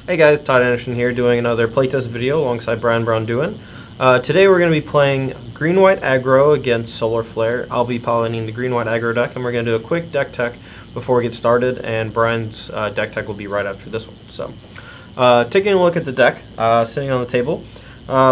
Hey guys, Todd Anderson here doing another playtest video alongside Brian Brown-Duin. Today we're going to be playing Green-White Aggro against Solar Flare. I'll be piloting the Green-White Aggro deck, and we're going to do a quick deck tech before we get started, and Brian's deck tech will be right after this one. So, taking a look at the deck, sitting on the table,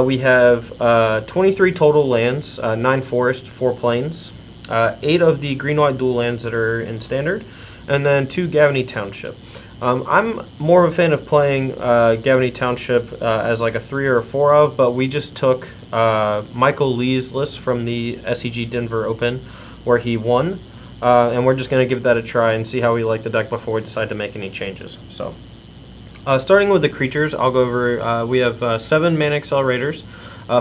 we have 23 total lands, 9 forest, 4 plains, 8 of the Green-White dual lands that are in Standard, and then 2 Gavony Township. I'm more of a fan of playing Gavony Township as like a 3 or a 4 of, but we just took Michael Lee's list from the SCG Denver Open where he won, and we're just going to give that a try and see how we like the deck before we decide to make any changes. So, starting with the creatures, I'll go over, we have 7 Mana Accelerators,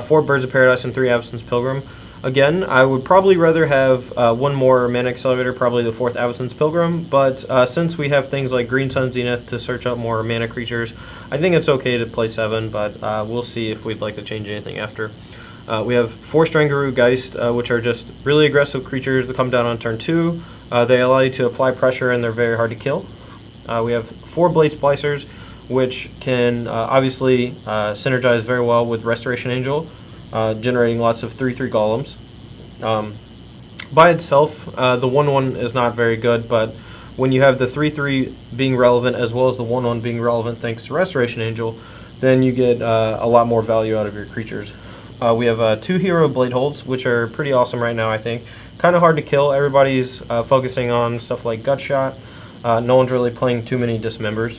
4 Birds of Paradise, and 3 Avacyn's Pilgrim. Again, I would probably rather have 1 more Mana Accelerator, probably the 4th Avacyn's Pilgrim, but since we have things like Green Sun Zenith to search out more mana creatures, I think it's okay to play 7, but we'll see if we'd like to change anything after. We have 4 Strangaroo Geist, which are just really aggressive creatures that come down on turn 2. They allow you to apply pressure and they're very hard to kill. We have 4 Blade Splicers, which can obviously synergize very well with Restoration Angel, generating lots of 3/3 golems. By itself, the 1/1 is not very good, but when you have the 3/3 being relevant as well as the 1/1 being relevant thanks to Restoration Angel, then you get a lot more value out of your creatures. We have 2 Hero Blade Holds, which are pretty awesome right now, I think. Kind of hard to kill. Everybody's focusing on stuff like Gutshot. No one's really playing too many Dismembers.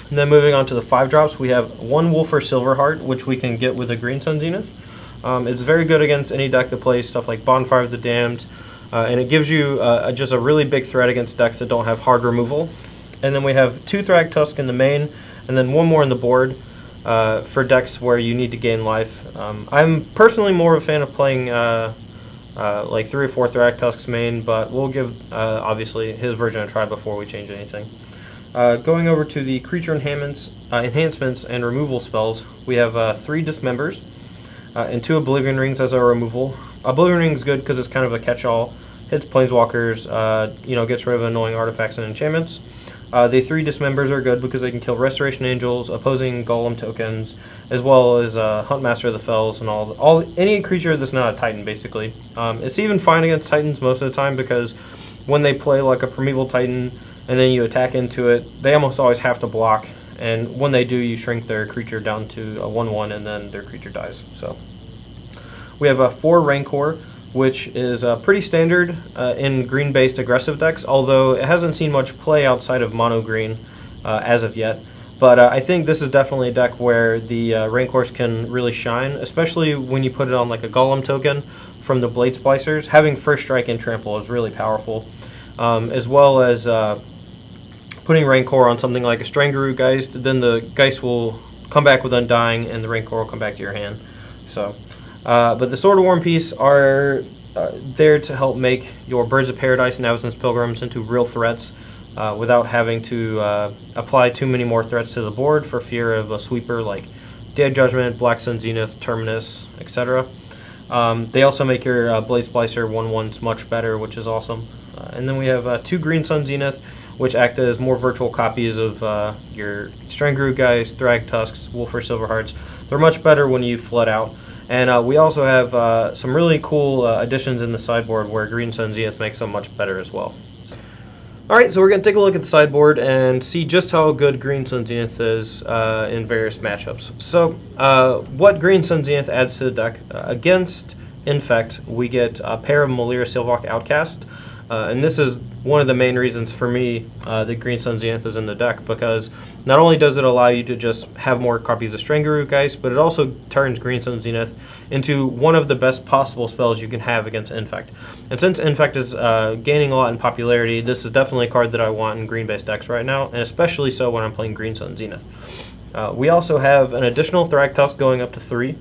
And then moving on to the 5 drops, we have 1 Wolfer Silverheart, which we can get with a Green Sun Zenith. It's very good against any deck that plays stuff like Bonfire of the Damned, and it gives you just a really big threat against decks that don't have hard removal. And then we have 2 Thragtusk in the main, and then 1 more in the board for decks where you need to gain life. I'm personally more of a fan of playing like 3 or 4 Thragtusks main, but we'll give obviously his version a try before we change anything. Going over to the creature enhancements and removal spells, we have 3 Dismembers and 2 Oblivion Rings as our removal. Oblivion Ring is good because it's kind of a catch-all. Hits Planeswalkers, gets rid of annoying artifacts and enchantments. The 3 Dismembers are good because they can kill Restoration Angels, opposing Golem tokens, as well as Huntmaster of the Fells and any creature that's not a Titan, basically. It's even fine against Titans most of the time because when they play like a Primeval Titan and then you attack into it, they almost always have to block, and when they do, you shrink their creature down to a 1/1 and then their creature dies. So we have 4 Rancor, which is pretty standard in green-based aggressive decks, although it hasn't seen much play outside of mono green as of yet. But I think this is definitely a deck where the Rancors can really shine, especially when you put it on like a Golem token from the Blade Splicers. Having First Strike and Trample is really powerful, as well as putting Rancor on something like a Strangaroo Geist. Then the Geist will come back with Undying, and the Rancor will come back to your hand. So, but the Sword of War and Peace are there to help make your Birds of Paradise and Avacyn's Pilgrims into real threats without having to apply too many more threats to the board for fear of a sweeper like Dead Judgment, Black Sun Zenith, Terminus, etc. They also make your Blade Splicer 1/1s much better, which is awesome. And then we have 2 Green Sun Zenith, which act as more virtual copies of your Strangaroo Geist, Thragtusks, Wolfer Silverhearts. They're much better when you flood out. And we also have some really cool additions in the sideboard where Green Sun Zenith makes them much better as well. Alright, so we're going to take a look at the sideboard and see just how good Green Sun Zenith is in various matchups. So, what Green Sun Zenith adds to the deck, against Infect, we get a pair of Melira Sylvok Outcast. And this is one of the main reasons for me that Green Sun Zenith is in the deck, because not only does it allow you to just have more copies of Strangaroo Geist, but it also turns Green Sun Zenith into one of the best possible spells you can have against Infect. And since Infect is gaining a lot in popularity, this is definitely a card that I want in green-based decks right now, and especially so when I'm playing Green Sun Zenith. We also have an additional Thragtusk going up to 3.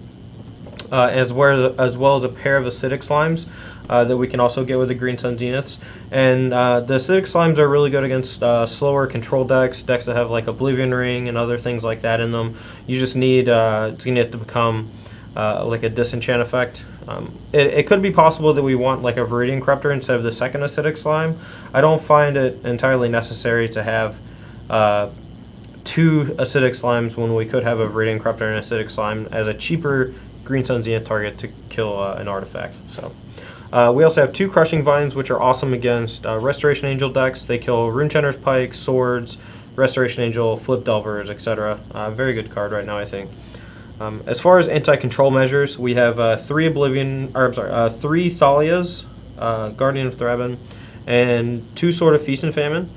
As well as a pair of Acidic Slimes that we can also get with the Green Sun Zeniths. And the Acidic Slimes are really good against slower control decks that have like Oblivion Ring and other things like that in them. You just need Zenith to become like a disenchant effect. It could be possible that we want like a Viridian Corruptor instead of the second Acidic Slime. I don't find it entirely necessary to have 2 acidic slimes when we could have a Viridian Corruptor and acidic slime as a cheaper Green Sun Zenith target to kill an artifact. So we also have 2 Crushing Vines, which are awesome against Restoration Angel decks. They kill Runechender's Pikes, Swords, Restoration Angel, Flip Delvers, etc. Very good card right now, I think. As far as anti-control measures, we have 3 Thalias, Guardian of Thraben, and 2 Sword of Feast and Famine.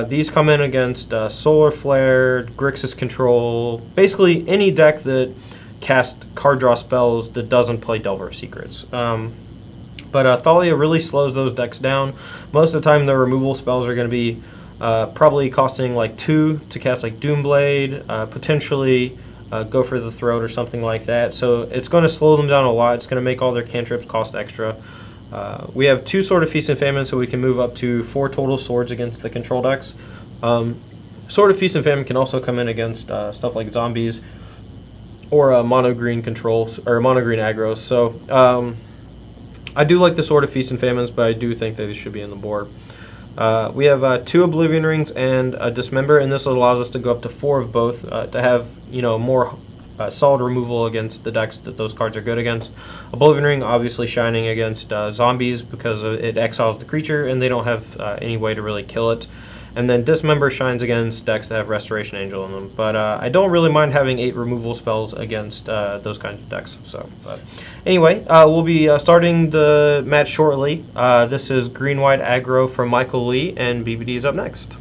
These come in against Solar Flare, Grixis Control, basically any deck that casts card draw spells that doesn't play Delver Secrets. But Thalia really slows those decks down. Most of the time the removal spells are going to be probably costing like 2 to cast like Doomblade, potentially Go for the Throat or something like that. So it's going to slow them down a lot. It's going to make all their cantrips cost extra. We have 2 Sword of Feast and Famine, so we can move up to 4 total swords against the control decks. Sword of Feast and Famine can also come in against stuff like zombies or mono green controls or mono green aggros. So I do like the Sword of Feast and Famines, but I do think that they should be in the board. We have 2 Oblivion Rings and a Dismember, and this allows us to go up to 4 of both to have more solid removal against the decks that those cards are good against. Oblivion Ring obviously shining against zombies because it exiles the creature and they don't have any way to really kill it. And then Dismember shines against decks that have Restoration Angel in them. But I don't really mind having 8 removal spells against those kinds of decks. So, but anyway, we'll be starting the match shortly. This is Green-White Aggro from Michael Lee, and BBD is up next.